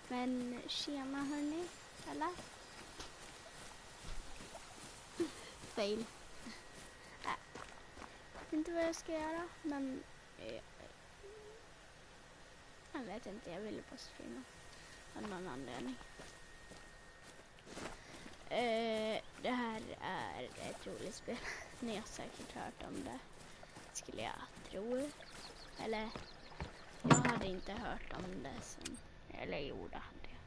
Men tjena hörni, eller? Fail. Inte vad jag ska göra, men jag vet inte, jag ville bara streama av någon anledning. Det här är ett roligt spel. Ni har säkert hört om det, skulle jag tro. Eller, jag hade inte hört om det sen. Eller jo, det hade jag.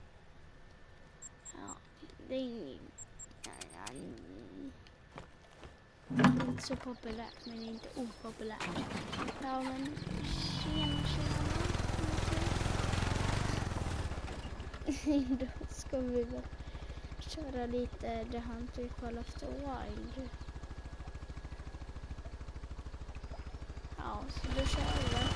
Ja, det är inte så populärt, men inte opopulärt. Ja, men tjena. Då ska vi väl köra lite The Hunter Call of the Wild. Ja, så då kör vi väl.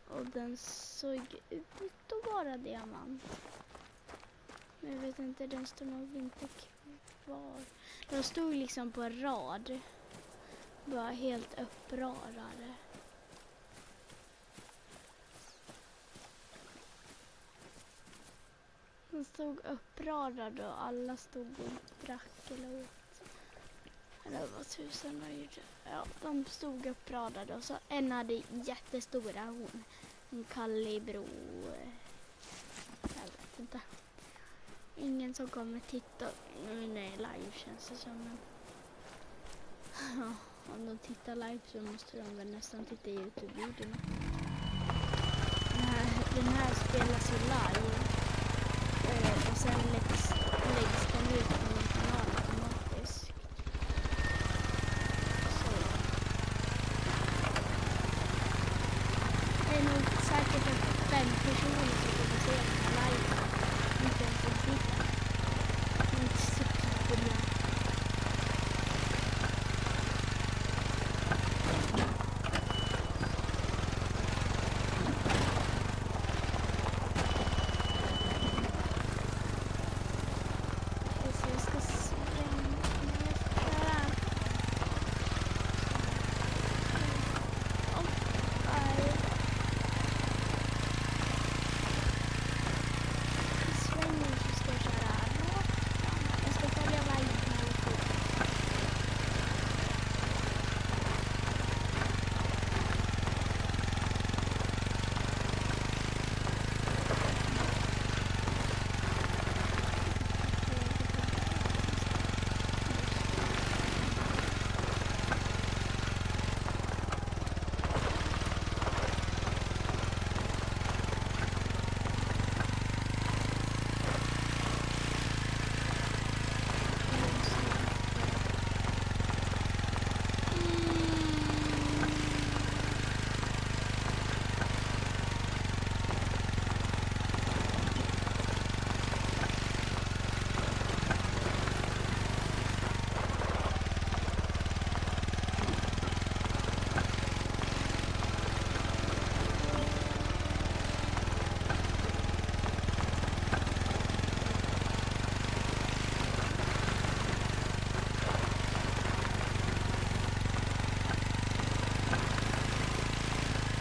Och den såg ut att vara diamant. Men jag vet inte, den står nog inte kvar. Den stod liksom på rad. Bara helt uppradade. Den stod uppradade och alla stod och drack eller åt. Eller vad tusen de gjorde. Ja, de stod uppradade och så en hade jättestora horn. En kalibro. Jag vet inte. Ingen som kommer titta. Nu är det live känns det som. Men... Ja, om de tittar live så måste de väl nästan titta i YouTube-videorna. Den här spelas ju live. Och sen läggs den ut på min kanal automatiskt. Så. Det är nog säkert 5 personer som kommer se den här live. Inte ens en tittar. Det är inte så problem.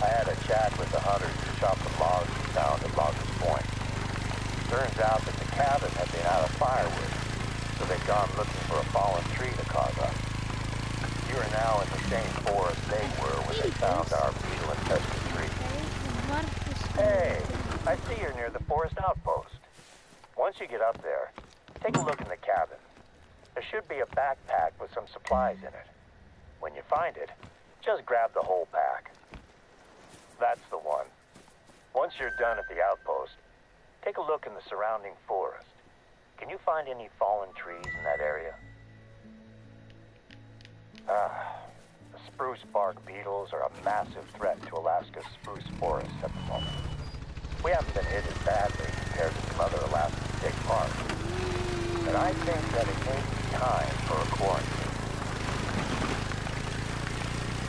I had a chat with the hunters who chopped the logs we found at Loggers Point. Turns out that the cabin had been out of firewood, so they have gone looking for a fallen tree to carve up. You are now in the same forest they were when they found our beetle-infested tree. Hey, I see you're near the forest outpost. Once you get up there, take a look in the cabin. There should be a backpack with some supplies in it. When you find it, just grab the whole pack. That's the one. Once you're done at the outpost, take a look in the surrounding forest. Can you find any fallen trees in that area? The spruce bark beetles are a massive threat to Alaska's spruce forests at the moment. We haven't been hit as badly compared to some other Alaskan state parks, but I think that it may be time for a quarantine.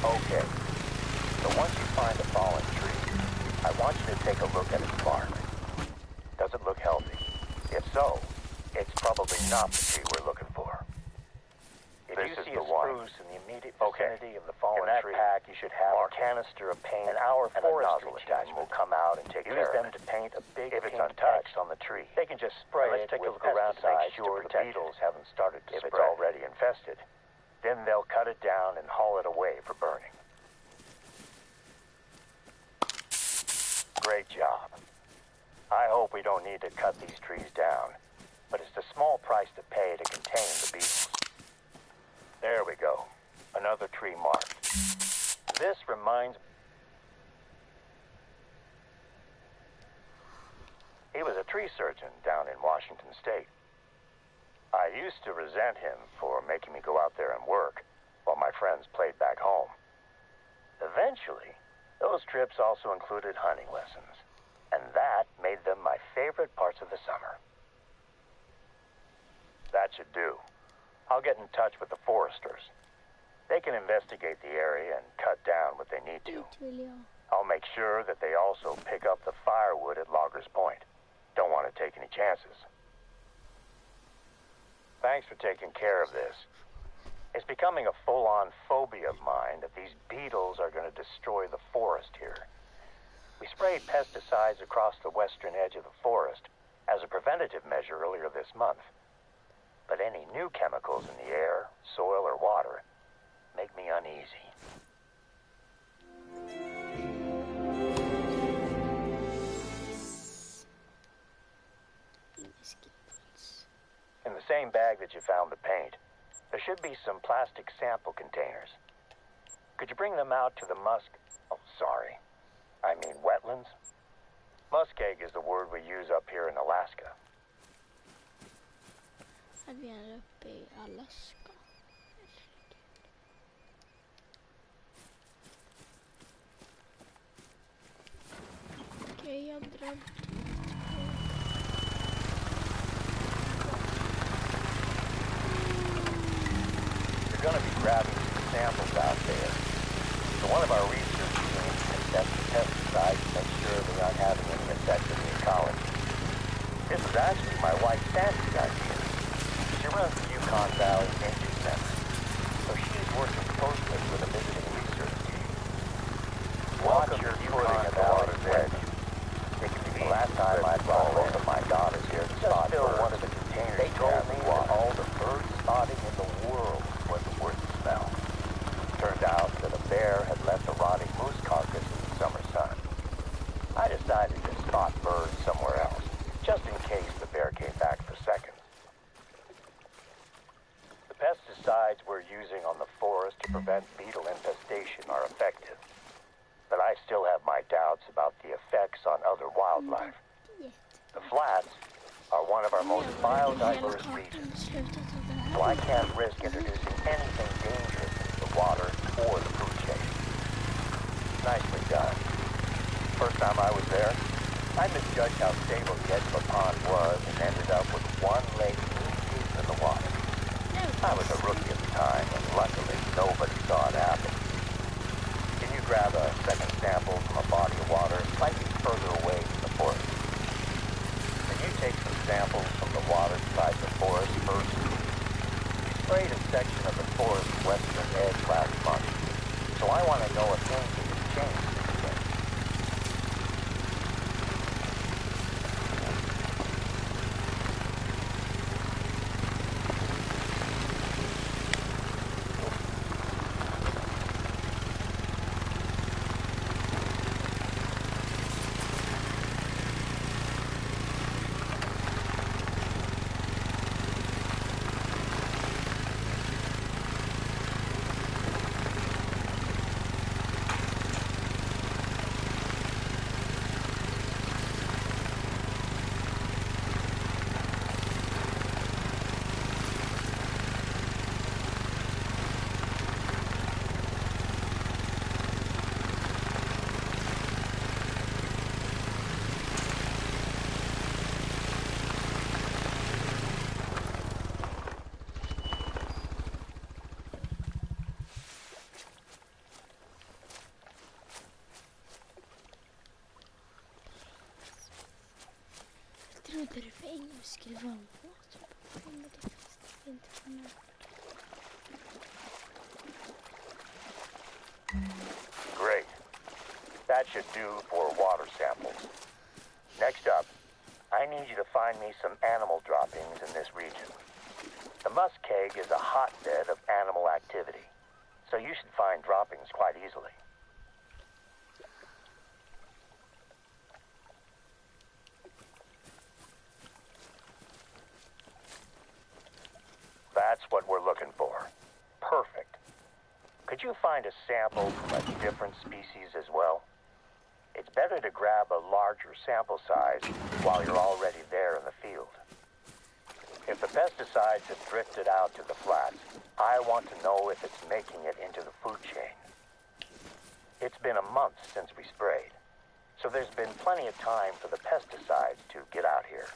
Okay, so once you find a fallen tree, I want you to take a look at its bark. Does it look healthy? If so, it's probably not the tree we're looking for. If you see a spruce in the immediate vicinity of the fallen tree, in that pack you should have a canister of paint, and our forestry team will come out and take care of it. Use them to paint a big pink X on the tree. They can just spray it with pesticides to make sure the beetles haven't started to spread. If it's already infested, then they'll cut it down and haul it away for burning. Great job. I hope we don't need to cut these trees down, but it's the small price to pay to contain the beetles. There we go. Another tree marked. This reminds me. He was a tree surgeon down in Washington State. I used to resent him for making me go out there and work while my friends played back home. Eventually, those trips also included hunting lessons, and that made them my favorite parts of the summer. That should do. I'll get in touch with the foresters. They can investigate the area and cut down what they need to. I'll make sure that they also pick up the firewood at Loggers Point. Don't want to take any chances. Thanks for taking care of this. It's becoming a full-on phobia of mine that these beetles are going to destroy the forest here. We sprayed pesticides across the western edge of the forest as a preventative measure earlier this month. But any new chemicals in the air, soil, or water make me uneasy. In the same bag that you found the paint, there should be some plastic sample containers. Could you bring them out to the wetlands? Muskeg is the word we use up here in Alaska. Att vi är uppe i Alaska. Okej, jag drar. You're going to be grabbing some samples out there. So one of our research teams can test the pesticides to make sure they aren't having any effect on the ecology. This is actually my wife Sandy's idea. She runs the Yukon Valley Nature Center, so she's working closely with a visiting research team. Watch your footing at the water's edge. It can be the last time I brought both of my daughters here to spot one of the containers. They told me that all the bird spotting in the world wasn't worth the smell. Turned out that a bear had left a rotting moose carcass in the summer sun. I decided to spot birds somewhere else, just in case the bear came back for seconds. The pesticides we're using on the forest to prevent beetle infestation are effective, but I still have my doubts about the effects on other wildlife. The flats are one of our most biodiverse regions, so I can't risk introducing anything dangerous into the water or the food chain. Nicely done. First time I was there, I misjudged how stable the edge of a pond was and ended up with one leg deep in the water. I was a rookie at the time, and luckily nobody saw it happen. Can you grab a second sample from a body of water slightly further away from the forest? Can you take some samples from the water beside the forest first? We sprayed a section of the forest's western edge last month, so I want to know if anything has changed since then. Nej, det skulle vara en båt. Men det finns inte på nu. Great. That should do for water samples. Next up, I need you to find me some animal droppings in this region. The muskeg is a hotbed of animal activity, so you should find droppings quite easily. That's what we're looking for. Perfect. Could you find a sample from a different species as well? It's better to grab a larger sample size while you're already there in the field. If the pesticides have drifted out to the flats, I want to know if it's making it into the food chain. It's been a month since we sprayed, so there's been plenty of time for the pesticides to get out here.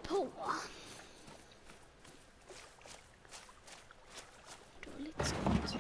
På. Dåligt skott.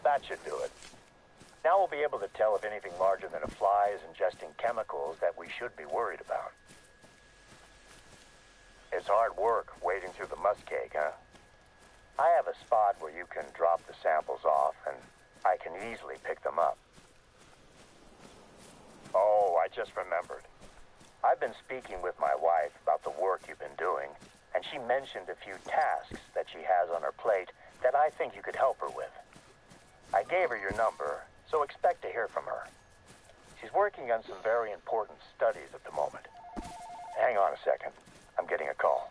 That should do it. Now we'll be able to tell if anything larger than a fly is ingesting chemicals that we should be worried about. It's hard work wading through the muskeg, huh? I have a spot where you can drop the samples off, and I can easily pick them up. Oh, I just remembered. I've been speaking with my wife about the work you've been doing, and she mentioned a few tasks that she has on her plate that I think you could help her with. I gave her your number, so expect to hear from her. She's working on some very important studies at the moment. Hang on a second. I'm getting a call.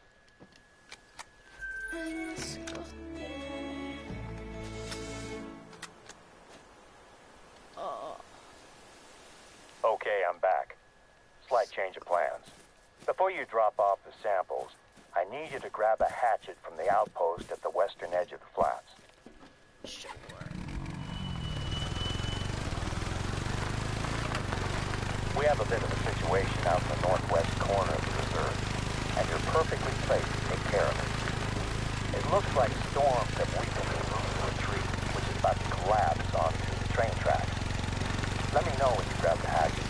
Okay, I'm back. Slight change of plans. Before you drop off the samples, I need you to grab a hatchet from the outpost at the western edge of the flats. Sure. We have a bit of a situation out in the northwest corner of the reserve, and you're perfectly placed to take care of it. It looks like storms have weakened the move's retreat, which is about to collapse onto the train tracks. Let me know when you grab the hatchet.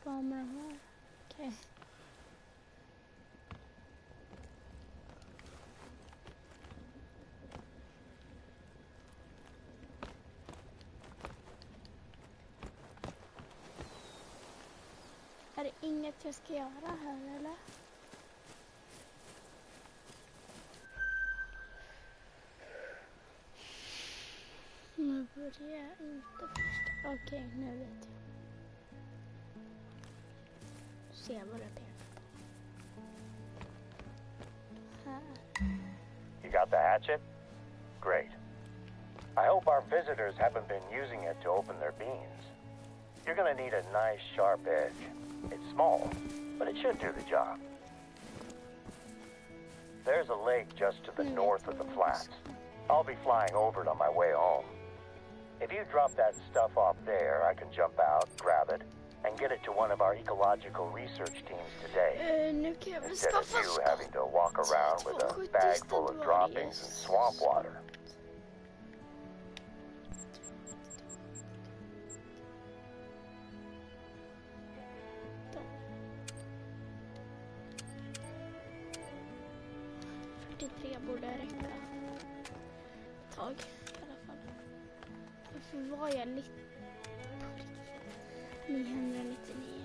Kamera här. Okej. Är det inget jag ska göra här eller? Nu börjar jag inte först. Okej, nu vet jag. Se vad det pekar på. Här. You got the hatchet? Great. I hope our visitors haven't been using it to open their beans. You're gonna need a nice sharp edge. It's small, but it should do the job. There's a lake just to the north of the flats. I'll be flying over it on my way home. If you drop that stuff off there, I can jump out, grab it, and get it to one of our ecological research teams today. Instead of you having to walk around with a bag full of droppings and swamp water. Borde räcka ett tag i alla fall. Varför var jag lite på riktigt? 999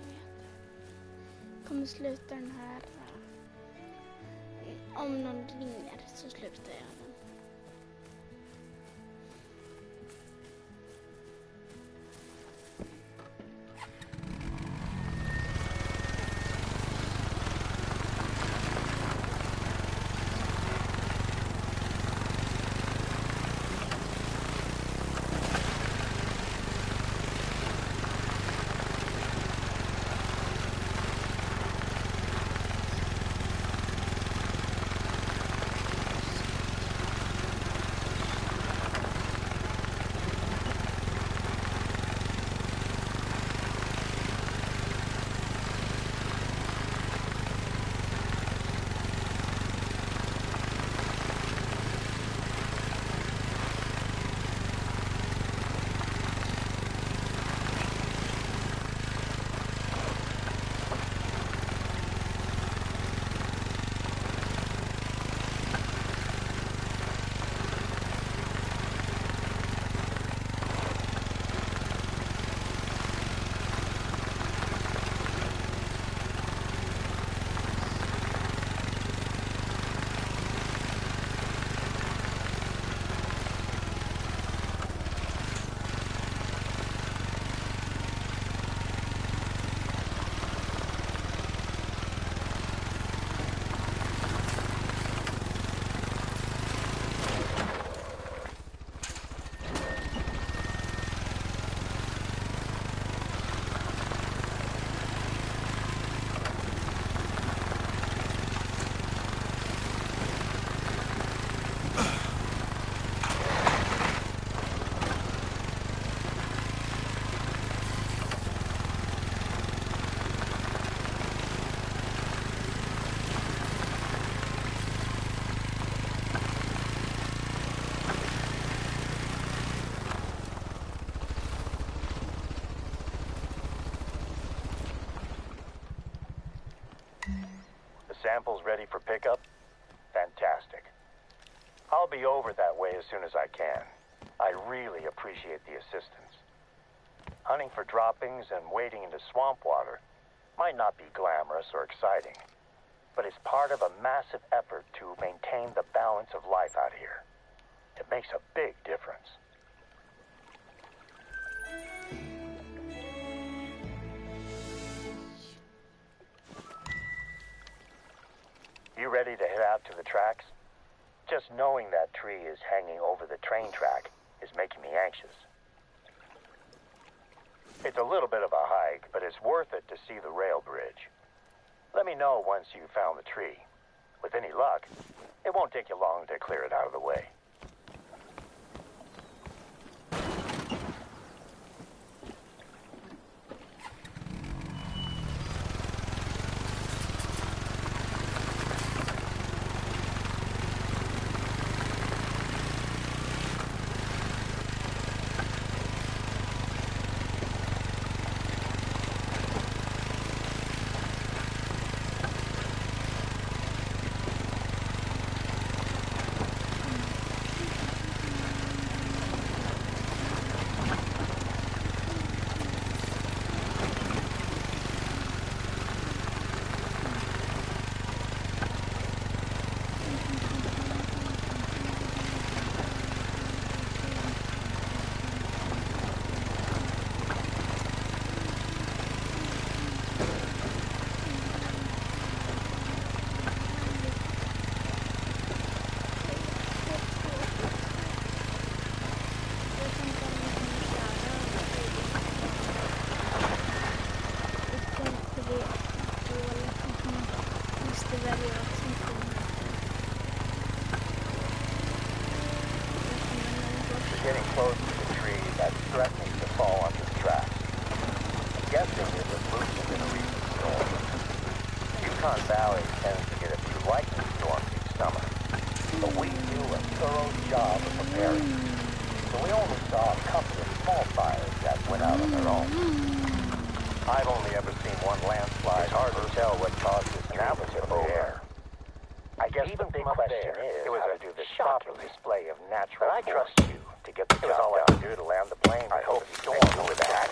meter. Kommer sluta den här. Om någon ringer så slutar jag den. Samples ready for pickup? Fantastic. I'll be over that way as soon as I can. I really appreciate the assistance. Hunting for droppings and wading into swamp water might not be glamorous or exciting, but it's part of a massive effort to maintain the balance of life out here. It makes a big difference. You ready to head out to the tracks? Just knowing that tree is hanging over the train track is making me anxious. It's a little bit of a hike, but it's worth it to see the rail bridge. Let me know once you've found the tree. With any luck, it won't take you long to clear it out of the way. Getting close to the tree that's threatening to fall onto the tracks. I'm guessing it was loosened in a recent storm. Yukon Valley tends to get a few lightning storms each summer, but we do a thorough job of preparing. So we only saw a couple of small fires that went out on their own. I've only ever seen one landslide. It's hard to tell what caused this, and that was in the air. I guess the big question is how to do this proper display of natural force. But I trust you to get the job all I can do to land the plane. I hope you don't know that.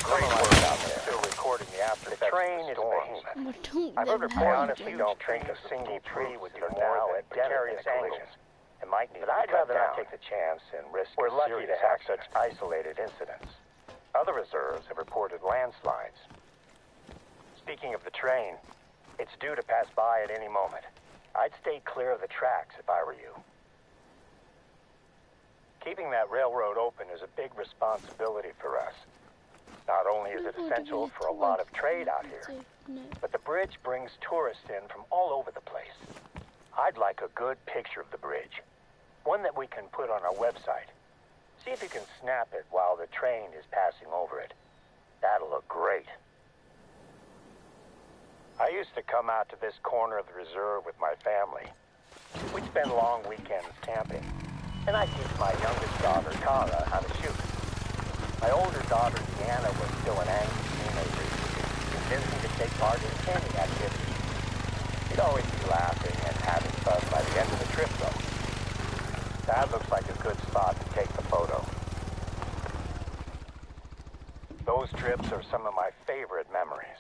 Great work out there. Still recording the after effects. The train is a behemoth. I've heard I honestly don't think a single tree would do more than precarious angles. It might need. But I'd rather not take the chance and risk. We're lucky to have such isolated incidents. Other reserves have reported landslides. Speaking of the train, it's due to pass by at any moment. I'd stay clear of the tracks if I were you. Keeping that railroad open is a big responsibility for us. Not only is it essential for a lot of trade out here, but the bridge brings tourists in from all over the place. I'd like a good picture of the bridge, one that we can put on our website. See if you can snap it while the train is passing over it. That'll look great. I used to come out to this corner of the reserve with my family. We'd spend long weekends camping, and I'd teach my youngest daughter, Tara, how to shoot. My older daughter, Deanna, was still an angry teenager who could convince me to take part in any activity. We'd always be laughing and having fun by the end of the trip, though. That looks like a good spot to take the photo. Those trips are some of my favorite memories.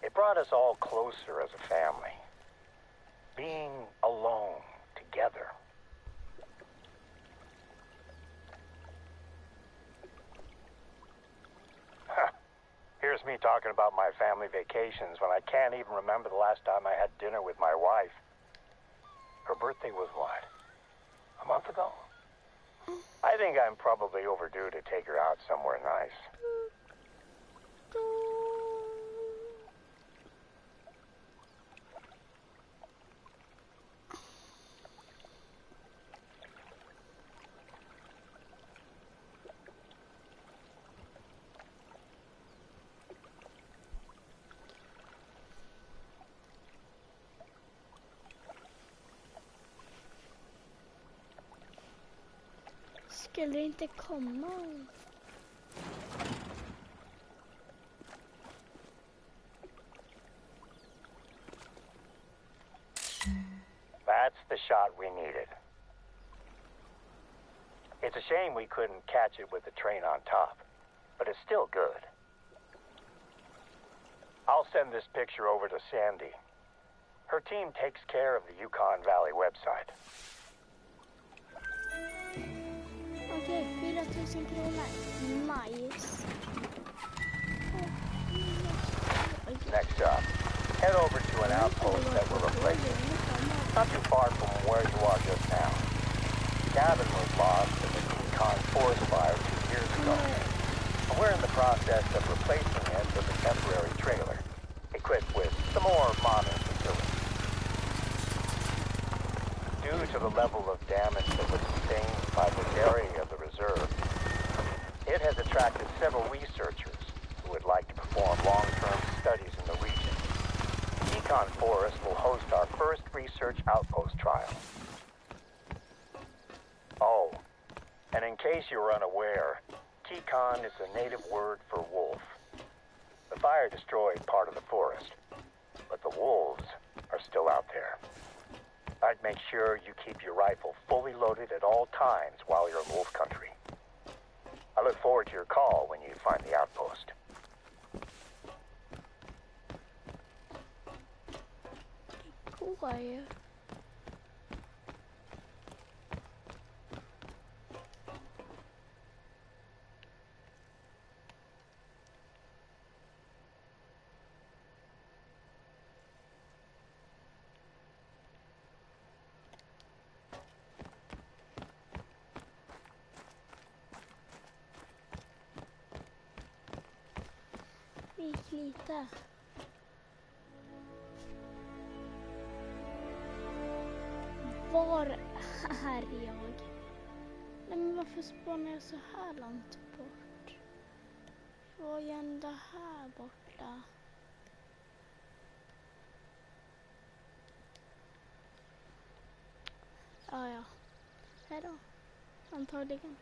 It brought us all closer as a family. Being alone together. Here's me talking about my family vacations when I can't even remember the last time I had dinner with my wife. Her birthday was what? A month ago? I think I'm probably overdue to take her out somewhere nice. Skulle det inte komma? the shot we needed. It's a shame we couldn't catch it with the train on top, but it's still good. I'll send this picture over to Sandy. Her team takes care of the Yukon Valley website. Okej, 4 000 kronor. Nice. Next up, head over to an outpost that we're replacing. Not too far from where you are just now. The cabin was lost in the Yukon forest fire 2 years ago. And we're in the process of replacing it with a temporary trailer, equipped with some more modern facilities. Due to the level of damage that was sustained by this area of the reserve, it has attracted several researchers who would like to perform long-term studies in the region. Yukon Forest will host our first research outpost trial. Oh, and in case you were unaware, Yukon is the native word for wolf. The fire destroyed part of the forest, but the wolves are still out there. I'd make sure you keep your rifle fully loaded at all times while you're in wolf country. I look forward to your call when you find the outpost. Cool. Lite. Var är jag? Nej, men varför spånar jag så här långt bort? Var jag ända här borta? Ja. Hejdå. Antagligen.